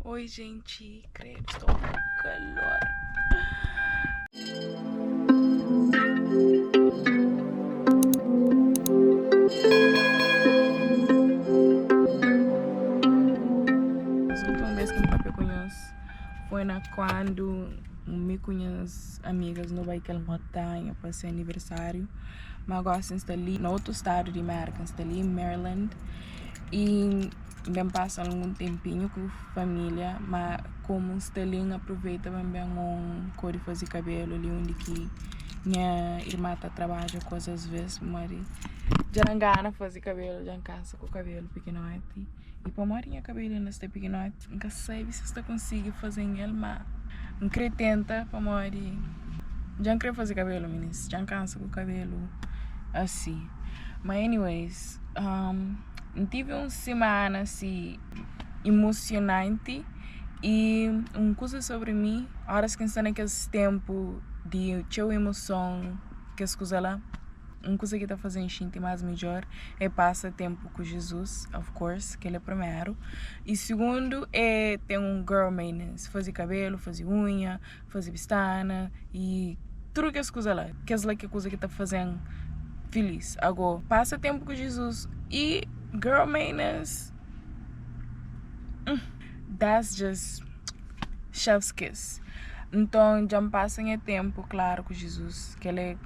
Oi, gente, credo, estou com calor. As últimas vezes que me papel com Nhos foi quando me conheço amigas no bairro montanha para ser aniversário. Mas agora estou ali no outro estado de América, estou ali em Maryland. E bem passa algum tempinho com a família, mas como estelinho aproveita bem um cor de fazer cabelo ali onde que minha irmã tá trabalha coisas às vezes, mas já não gana fazer cabelo, já em casa com o cabelo pequenote. E para morinha cabelo neste pequenote, nunca sei se está conseguindo fazer ele, mas não queria tentar para morir. Já não queria fazer cabelo, meninas, já cansa com o cabelo assim. Mas anyways, tive uma semana assim emocionante e uma coisa sobre mim, horas que estão naquele tempo de teu emoção, que as coisas lá, uma coisa que está fazendo sentir mais melhor é passar tempo com Jesus, of course, que ele é primeiro. E segundo é ter um girl maintenance, fazer cabelo, fazer unha, fazer pestana e tudo que as coisas lá, que é coisa que está fazendo feliz. Agora, passa tempo com Jesus e girl maintenance, that's just chef's kiss. Então, já me passa tempo, claro, com Jesus, que ele é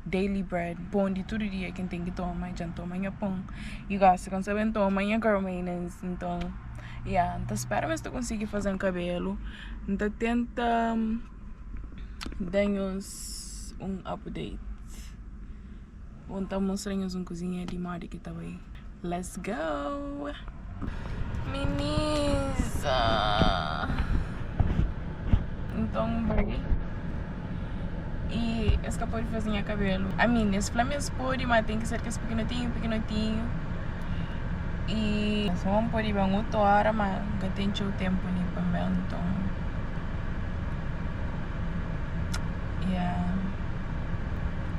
daily bread, pão de todo dia, quem tem que tomar, já toma pão. E gosta, quando você toma, girl maintenance. Então, então espero mas tu conseguir fazer um cabelo. Então, tenta dar-nos um update. Vou estar mostrando uma cozinha de moda que estava aí. Let's go! Menisa! Então, bem. E escapou de fazer cabelo. A mim, esse flames pode, mas tem que ser que esse pequenininho. E só vamos pode bem outra hora, mas não tem o tempo nem para mim, então. Yeah.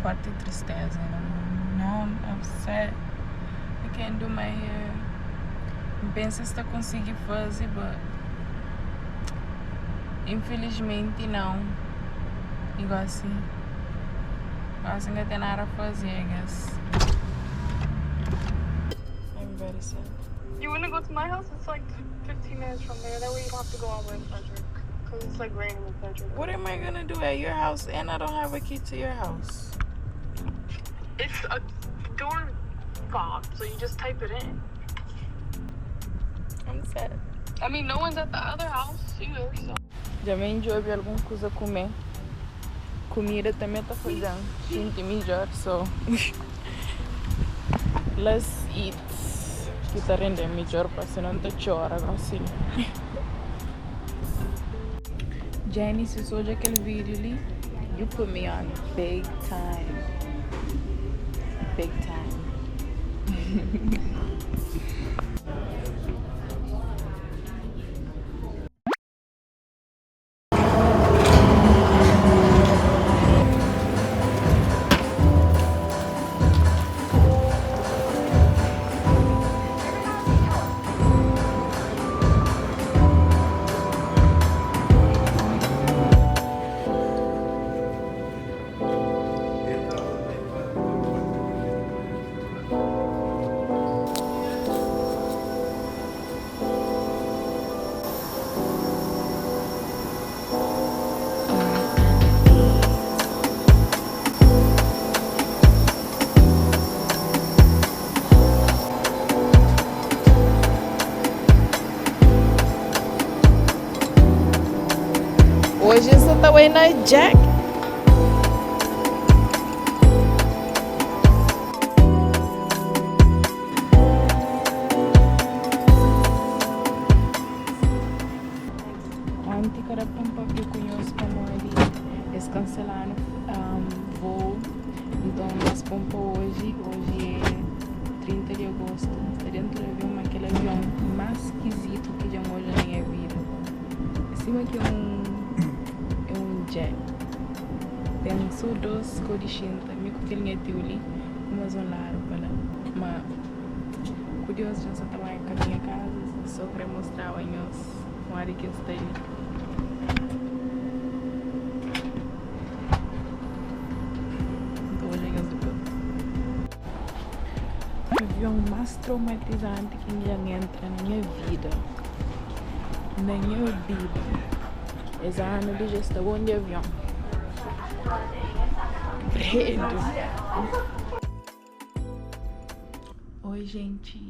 Forte tristeza. Now I'm upset. I can't do my hair. Penso se conseguir fazer, mas infelizmente não. Igual assim. Assim que tem nada a fazer, I guess. I'm very sad. You wanna go to my house? It's like 15 minutes from there. That way you don't have to go all the way to Frederick. Because it's like raining in Frederick. What am I gonna do at your house and I don't have a key to your house? It's a door fob, so you just type it in. I'm sad. I mean, no one's at the other house either, so. Já me enjoei de alguma coisa a comer. Comida também tá fazendo sentir melhor, so let's eat. Que tá rendendo melhor para se não tá chora assim. Jenny, se sou de aquele vídeo ali, you put me on big time. Big time. Hoje você tá aí na Jack. Ontem cara pompa que eu conheço como ele eles cancelaram voo. Então nós pompa hoje é 30 de agosto. Está dentro do avião, aquele avião mais esquisito que já hoje na minha vida. Acima que jet. Tem só duas cores tinta, meio que ele é ali, uma zonara para lá. Mas curioso já só trabalha com a minha casa, Só queria mostrar o Nhos com a que está aí. O avião mais traumatizante que já entra na minha vida. Na minha vida. Esse ano de gestão de avião. Credo. Oi, gente.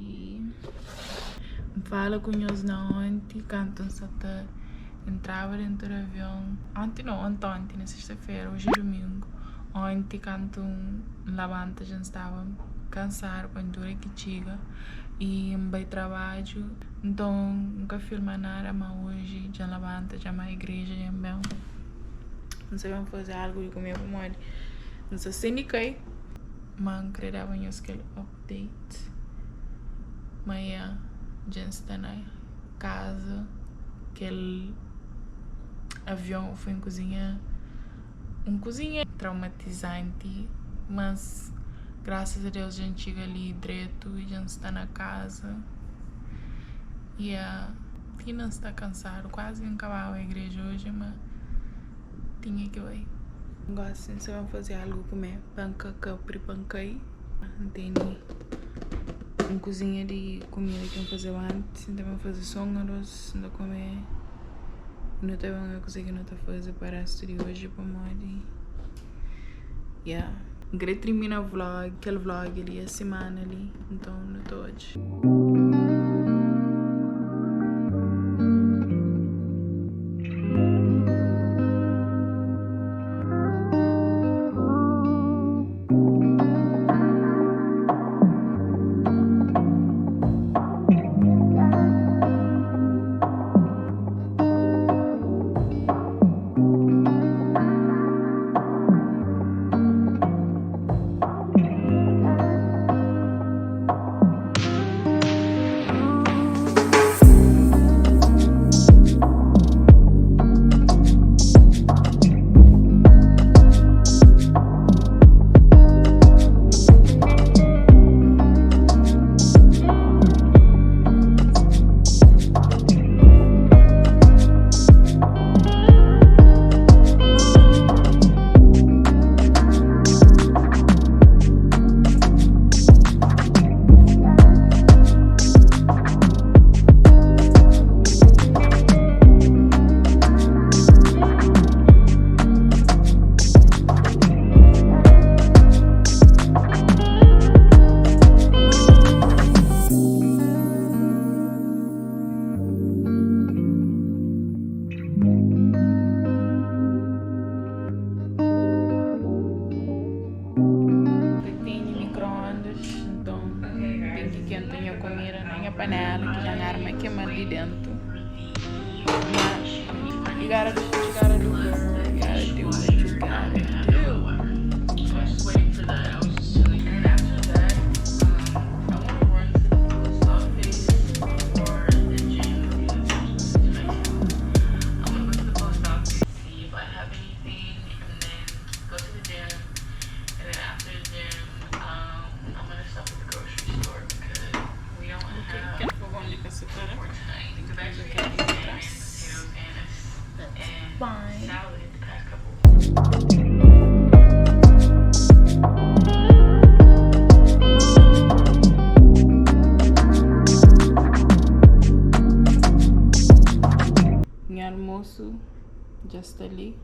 Fala com Nhos na ontem, quando só entrava dentro do avião. Ontem não, ontem, na sexta-feira, hoje é domingo. Ontem, quando levanta, já estava cansado, quando que chega. E vai trabalho, então nunca filma nada, mas hoje já levanta, já vai à igreja, já bem. Não sei vamos fazer algo de comer para morrer. Não sei se ninguém, mas não creio que ele update. Mas já está na casa, aquele avião foi em cozinha, traumatizante, mas graças a Deus a gente chega ali direito e já está na casa. E Tina está cansado, quase acabava a igreja hoje, mas tinha que ir. Agora sim, se vamos fazer algo comer, pancaca, pripanquei, entende? Uma cozinha de comida que vamos fazer antes, então vamos fazer só um arroz, não comer. Não tem uma coisa que não está fazendo para estudar hoje para morrer. Yeah. Queria terminar o vlog, aquele vlog ali, a semana ali, então não estou hoje. Panela que já arma queimando ali dentro. Mas you gotta do what you gotta do, girl. You gotta do what you gotta do. I was waiting for that. I was just chilling. And after that, I want to run to the soft face or the gym. I'm gonna go to the post office, see if I have anything, and then go to the gym. And then after the gym, I'm gonna stop at the grocery store because we don't have more tonight. Because actually I had potatoes and salad the past couple. Meu almoço já está ali.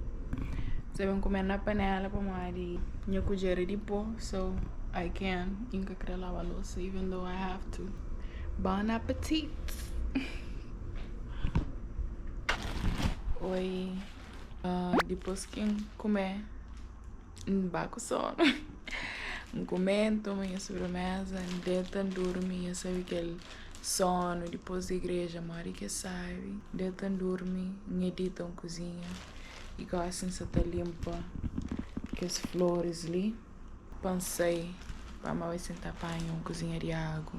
Vocês vão comer na panela para mari. Minha colher de pó, so I can. Nunca quero lavar a louça, even though I have to. Bon appetit! Oi, depois que comer, não vai com sono. Comento, minha sobremesa, deita, dorme, eu sabe aquele sono depois da igreja, mari que sabe. Deita, dorme, edita uma cozinha e gosta de estar limpa, que as flores ali. Pensei, para mais sentar para uma cozinha de água.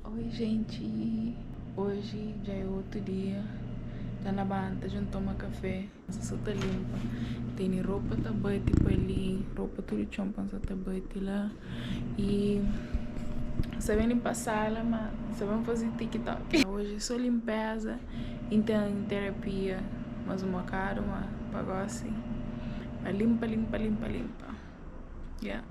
Oi, gente. Hoje já é outro dia. tá na banda, a gente toma café, só tá limpa. Tem roupa tá bate tipo ali, roupa tudo chompa só tá bate lá. E sabem passar lá, mas sabem fazer TikTok. Hoje é só limpeza, então terapia, mas uma cara, uma pagou assim. Limpa. Yeah.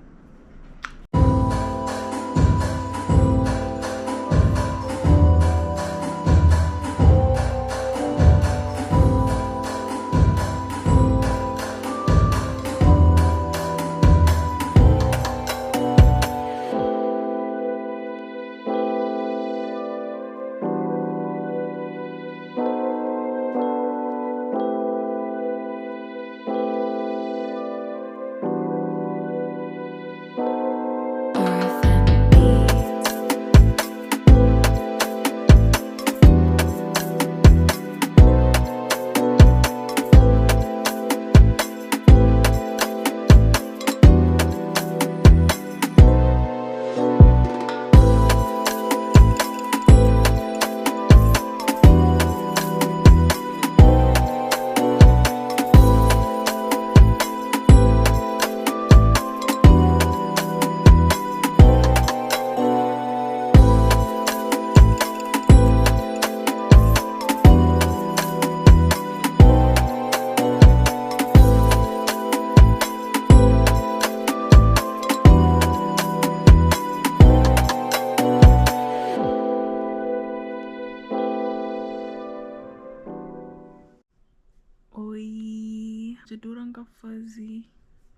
Oi, já durante que fazer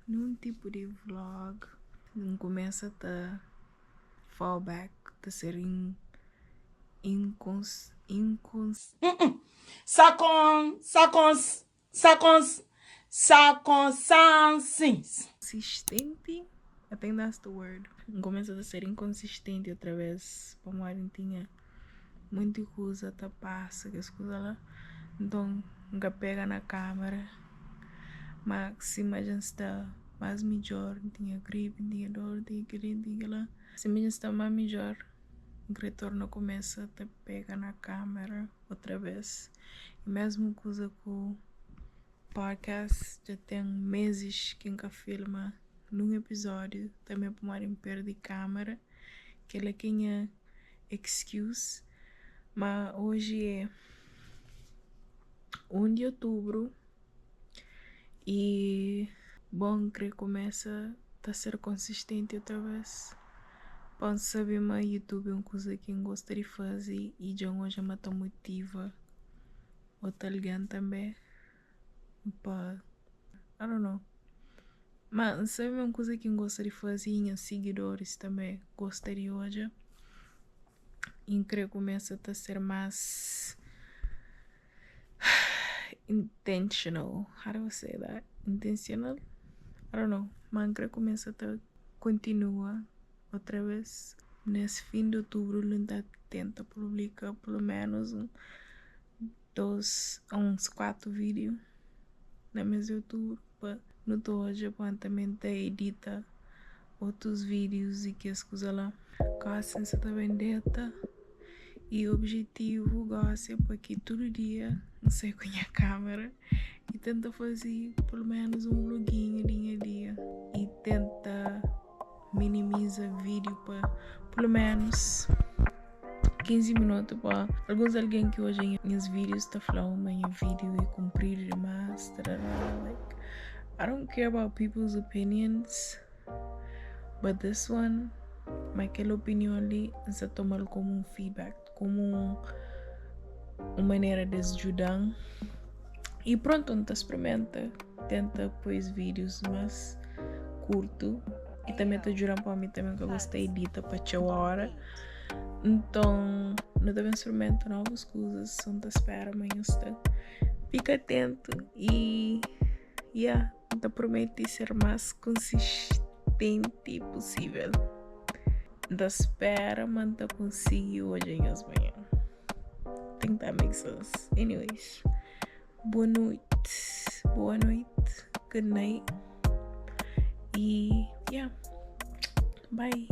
num tipo de vlog, não começa a fallback, a ser consistente. I think that's the word. Começa a ser inconsistente outra vez. Como a gente tinha muita coisa, tá passa, que as coisas lá. Então, nunca pega na câmera. Mas se imagina está mais melhor, tinha gripe, tinha dor, tinha aquilo, tinha lá. Se imagina está mais melhor, o retorno começa a pegar na câmera outra vez. E mesmo coisa com o podcast, já tem meses que nunca filma num episódio, também por uma perda de câmera, que ela tinha excuse. Mas hoje é 1 de outubro e bom que começa a ser consistente outra vez. Bom, sabe, mas YouTube é uma coisa que eu gosto de fazer e já hoje me motiva outra alguém também para, I don't know. Mas sabe uma coisa que eu gosto de fazer e os seguidores também gostam de hoje. E creio que começa a ser mais intentional. How do I say that? Intentional? I don't know. Mas creio que começa a continua outra vez. Nesse fim de outubro, ele tenta publicar pelo menos uns 4 vídeos no mês de outubro. No hoje, também edita outros vídeos e que as coisas lá. Casa está vendeta. E o objetivo gosta é porque todo dia não sei com a câmera e tenta fazer pelo menos um vloguinho dia. E tenta minimizar vídeo para pelo menos 15 minutos para alguém que hoje em os vídeos está falando meu vídeo e cumprir demais. Like, I don't care about people's opinions, but this one, aquela opinião ali, você toma como um feedback, como uma maneira de ajudar. E pronto, não experimenta, tenta pôr vídeos mais curto e também te ajudando para mim também que eu gostei de edita para a hora. Então, não devem experimentar novas coisas, só te espera amanhã. Fica atento e te prometo ser mais consistente possível. Da espera, mas te consigo hoje em manhã. Think that makes sense. Anyways, boa noite, good night e bye.